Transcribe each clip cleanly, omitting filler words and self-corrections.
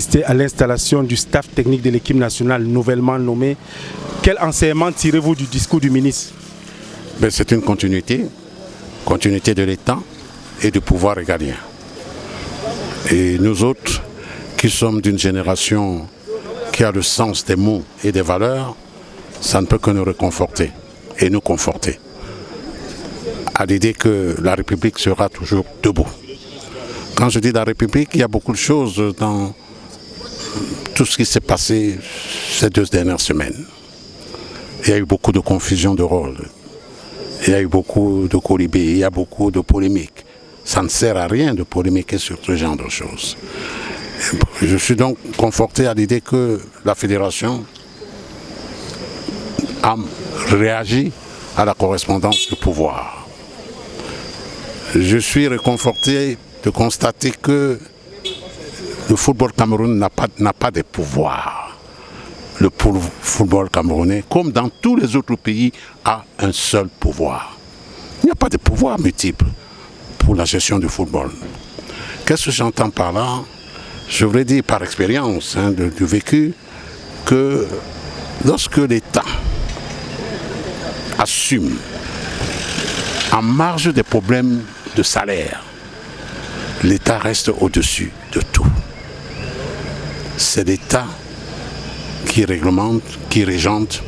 assisté à l'installation du staff technique de l'équipe nationale nouvellement nommé. Quel enseignement tirez-vous du discours du ministre? C'est une continuité de l'État et du pouvoir régalien. Et nous autres, qui sommes d'une génération qui a le sens des mots et des valeurs, ça ne peut que nous réconforter et nous conforter à l'idée que la République sera toujours debout. Quand je dis la République, il y a beaucoup de choses dans tout ce qui s'est passé ces 2 dernières semaines. Il y a eu beaucoup de confusion de rôles, il y a eu beaucoup de colibés, il y a beaucoup de polémiques. Ça ne sert à rien de polémiquer sur ce genre de choses. Je suis donc conforté à l'idée que la fédération a réagi à la correspondance du pouvoir. Je suis réconforté de constater que le football camerounais n'a pas de pouvoir. Le football camerounais, comme dans tous les autres pays, a un seul pouvoir. Il n'y a pas de pouvoir multiple pour la gestion du football. Qu'est-ce que j'entends par là? Je voudrais dire par expérience du vécu que lorsque l'État assume en marge des problèmes de salaire, l'État reste au-dessus de tout. C'est l'État qui réglemente, qui régente.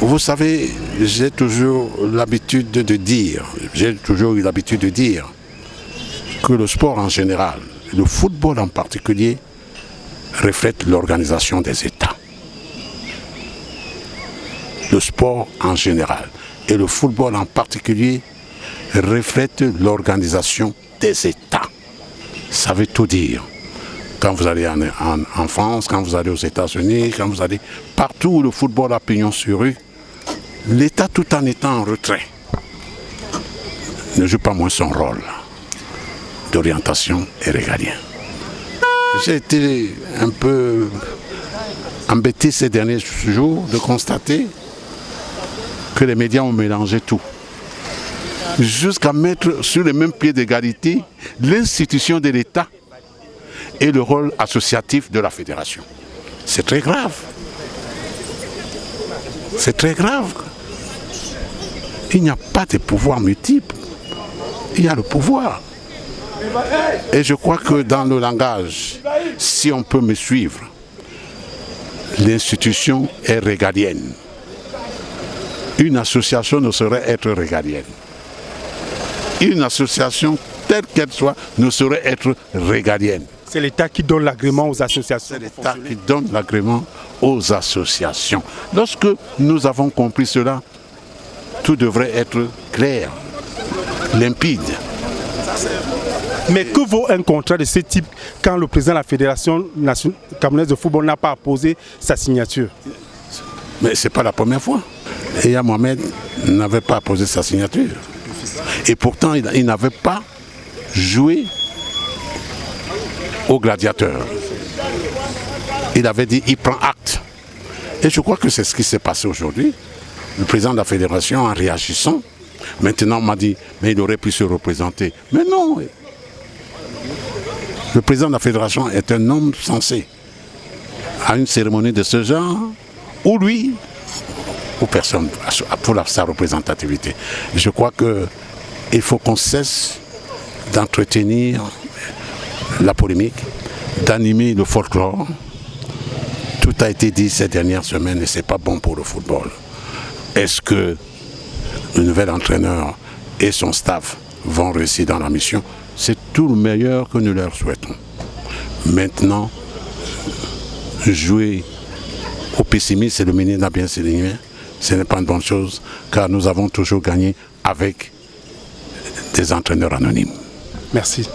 Vous savez, j'ai toujours eu l'habitude de dire que le sport en général, le football en particulier, reflète l'organisation des États. Le sport en général et le football en particulier reflète l'organisation des États. Ça veut tout dire. Quand vous allez en France, quand vous allez aux États-Unis, quand vous allez partout où le football a pignon sur rue, l'État, tout en étant en retrait, ne joue pas moins son rôle d'orientation et régalien. J'ai été un peu embêté ces derniers jours de constater que les médias ont mélangé tout, jusqu'à mettre sur le même pied d'égalité l'institution de l'État et le rôle associatif de la fédération. C'est très grave. C'est très grave. Il n'y a pas de pouvoir multiple. Il y a le pouvoir. Et je crois que dans le langage, si on peut me suivre, l'institution est régalienne. Une association ne saurait être régalienne. Une association, telle qu'elle soit, ne saurait être régalienne. C'est l'État qui donne l'agrément aux associations. C'est l'État qui donne l'agrément aux associations. Lorsque nous avons compris cela, tout devrait être clair, limpide. Mais que vaut un contrat de ce type quand le président de la Fédération camerounaise de football n'a pas apposé sa signature? Mais ce n'est pas la première fois. Et Mohamed n'avait pas apposé sa signature. Et pourtant, il n'avait pas joué au gladiateur. Il avait dit, il prend acte. Et je crois que c'est ce qui s'est passé aujourd'hui. Le président de la fédération, en réagissant, maintenant m'a dit, mais il aurait pu se représenter. Mais non. Le président de la fédération est un homme sensé. À une cérémonie de ce genre, ou lui, ou personne, pour sa représentativité. Je crois qu'il faut qu'on cesse d'entretenir la polémique, d'animer le folklore. Tout a été dit ces dernières semaines et ce n'est pas bon pour le football. Est-ce que le nouvel entraîneur et son staff vont réussir dans la mission? C'est tout le meilleur que nous leur souhaitons. Maintenant, jouer au pessimisme, c'est le ministre l'a bien souligné, ce n'est pas une bonne chose, car nous avons toujours gagné avec des entraîneurs anonymes. Merci.